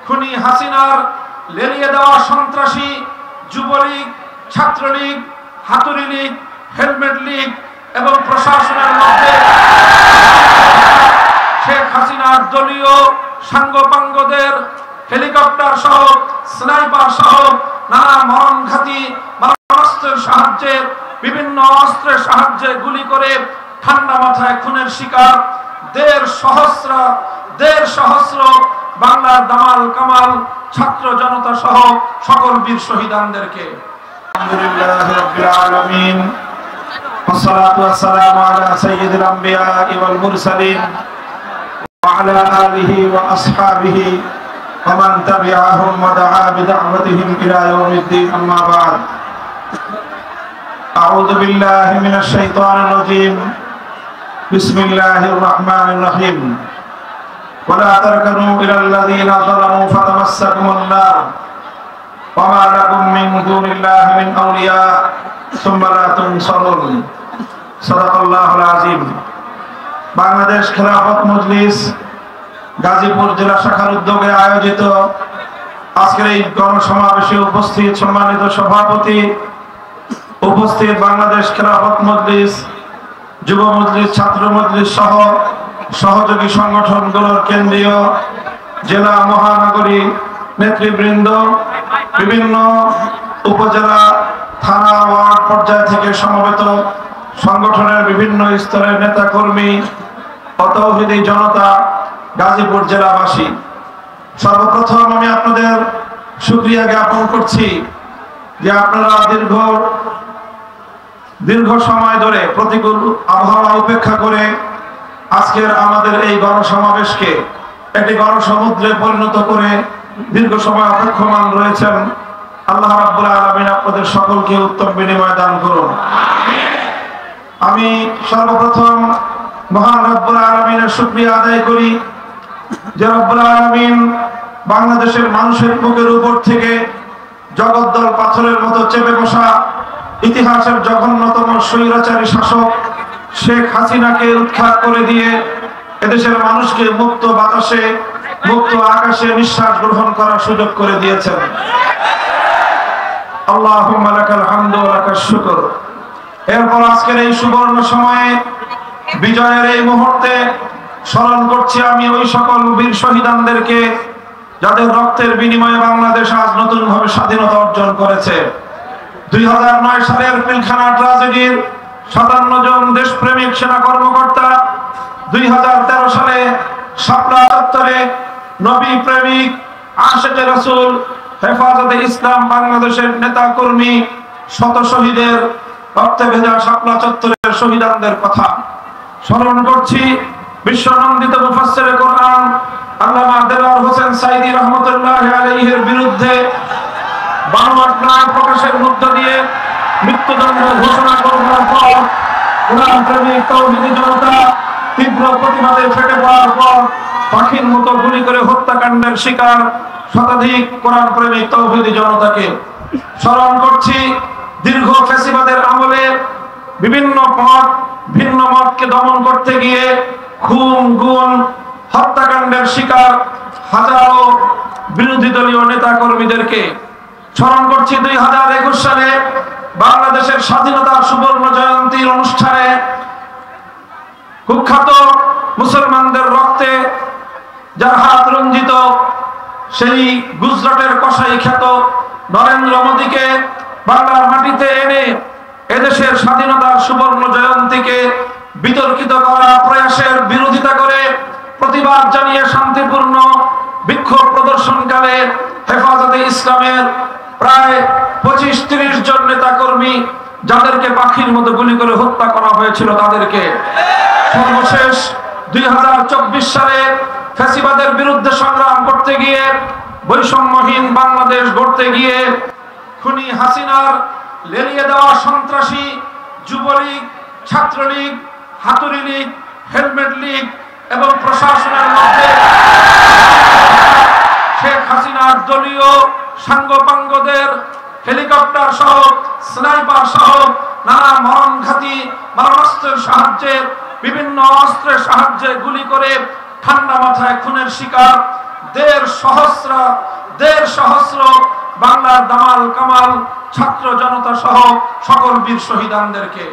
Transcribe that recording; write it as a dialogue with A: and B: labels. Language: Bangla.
A: খুনি হাসিনার লেলিয়ে দেওয়া সন্ত্রাসী যুবলীগ, ছাত্রলীগ, হাতুড়ি লীগ, হেলমেট লীগ এবং প্রশাসনের মধ্যে শেখ হাসিনার দলীয় সাঙ্গপাঙ্গদের হেলিকপ্টার সহ, স্নাইপার সহ নানা মরণঘাতী মারণাস্ত্রের সাহায্যে, বিভিন্ন অস্ত্রের সাহায্যে গুলি করে ঠান্ডা মাথায় খুনের শিকার দেড় সহস্র বাংলার দামাল কামাল ছাত্র জনতা সহ সকল বীর শহীদানদেরকে আলহামদুলিল্লাহি রাব্বিল আলামিন والصلاه والسلام على سيد الانبياء والمرسلين وعلى اله واصحابه ومن تبعهم ودعا بدعوتهم الى يوم الدين اما بعد اعوذ بالله من الشيطان الرجيم بسم الله الرحمن الرحيم ولا تركنوا الى الذين ظلموا فتمسكم النار وما لكم من دون الله من اولياء ثم لا تنصرون صدق الله العظيم বাংলাদেশ খেলাফত মজলিস গাজীপুর জেলা শাখার উদ্যোগে আয়োজিত আজকের এই গণসমাবেশে উপস্থিত সম্মানিত সভাপতি, উপস্থিত বাংলাদেশ খেলাফত মজলিস, যুব মজলিস, ছাত্র মজলিস সহ সহযোগী সংগঠনগুলোর কেন্দ্রীয়, জেলা, মহানগরী নেতৃবৃন্দ, বিভিন্ন উপজেলা, থানা, ওয়ার্ড পর্যায় থেকে সমবেত সংগঠনের বিভিন্ন স্তরের নেতা কর্মী ও তৌহিদি জনতা, গাজীপুর জেলাবাসী, সর্বপ্রথম আমি আপনাদের শুকরিয়া জ্ঞাপন করছি যে আপনারা দীর্ঘ সময় ধরে প্রতিকূল আবহাওয়া উপেক্ষা করে আজকের আমাদের এই গণসমাবেশকে একটি গণসমুদ্রে পরিণত করে দীর্ঘ সময় অপেক্ষমান রয়েছেন। আল্লাহ রাব্বুল আলামিন আপনাদের সকলকে উত্তম বিনিময় দান করুন। আমি সর্বপ্রথম মহান রব্বুল আলামিনের শুকরিয়া আদায় করি যে রব্বুল আলামিন বাংলাদেশের মানুষের বুকের উপর থেকে জগদ্দল পাথরের মতো চেপে বসা ইতিহাসের জঘন্যতম স্বৈরাচারী শাসক শেখ হাসিনাকে উৎখাত করে দিয়ে এদেশের মানুষকে মুক্ত বাতাসে, মুক্ত আকাশে নিঃশ্বাস গ্রহণ করার সুযোগ করে দিয়েছেন। আল্লাহুম্মা লাকাল হামদু ওয়া লাকাশ শুকর। এরপর আজকের এই সুবর্ণ সময়ে, বিজয়ের এই মুহূর্তে স্মরণ করছি আমি ওই সকল বীর শহীদানদেরকে যাদের রক্তের বিনিময়ে বাংলাদেশ আজ নতুন ভাবে স্বাধীনতা অর্জন করেছে। 2009 সালের পিলখানা ট্র্যাজেডির 57 জন দেশপ্রেমিক সেনা কর্মকর্তা, 2013 সালে শাপলা চত্বরে নবী প্রেমিক, আশিকে রাসূল, হেফাজতে ইসলাম বাংলাদেশের নেতা কর্মী, শত শহীদের রক্তে ভেজা শাপলা চত্বরের শহীদানদের কথা স্মরণ করছি। বিশ্বনন্দিত মুফাসসিরে কোরআন আল্লামা দেলোয়ার হোসেন সাঈদী রাহমাতুল্লাহি আলাইহির বিরুদ্ধে বানোয়াট প্রকাশের মধ্য দিয়ে মৃত্যুদণ্ড ঘোষণা করার পর কোরআন প্রেমিক তৌহিদি জনতা তীব্র প্রতিবাদে ফেটে পড়ার পর পাখির মতো গুলি করে হত্যাকাণ্ডের শিকার শতাধিক কোরআন প্রেমিক তৌহিদি জনতাকে স্মরণ করছি। দীর্ঘ ফ্যাসিবাদের আমলে বিভিন্ন ভিন্ন মতকে দমন করতে গিয়ে খুন, গুম, হত্যাকাণ্ডের শিকার হাজারো বিরোধী দলীয় নেতা কর্মীদেরকে স্মরণ করছি। 2021 সালে বাংলাদেশের স্বাধীনতার সুবর্ণ জয়ন্তীর অনুষ্ঠানে কুখ্যাত মুসলমানদের রক্তে যার হাত রঞ্জিত সেই গুজরাটের কসাই খ্যাত নরেন্দ্র মোদীকে বাংলার মাটিতে এনে এদেশের স্বাধীনতার সুবর্ণ জয়ন্তীকে বিতর্কিত করার প্রয়াসের বিরোধিতা করে প্রতিবাদ জানিয়ে শান্তিপূর্ণ বিক্ষোভ প্রদর্শনকালে হেফাজতে ইসলামের প্রায় 25-30 জন নেতা কর্মী যাদেরকে পাখির মতো গুলি করে হত্যা করা হয়েছিল তাদেরকে সর্বশেষ 2024 সালে ফ্যাসিবাদের বিরুদ্ধে সংগ্রাম করতে গিয়ে, বৈষম্যহীন বাংলাদেশ গড়তে গিয়ে খুনি হাসিনার লেলিয়ে দেওয়া সন্ত্রাসী যুবলীগ, ছাত্রলীগ, হাতুড়ি লীগ, হেলমেট লীগ এবং প্রশাসনের মধ্যে শেখ হাসিনার দলীয় সাঙ্গপাঙ্গদের হেলিকপ্টার সহ, স্নাইপার সহ নানা মরণঘাতী মারণাস্ত্রের সাহায্যে, বিভিন্ন অস্ত্রের সাহায্যে গুলি করে ঠান্ডা মাথায় খুনের শিকার দেড় সহস্র বাংলার দামাল কামাল ছাত্র জনতা সহ সকল বীর শহীদানদেরকে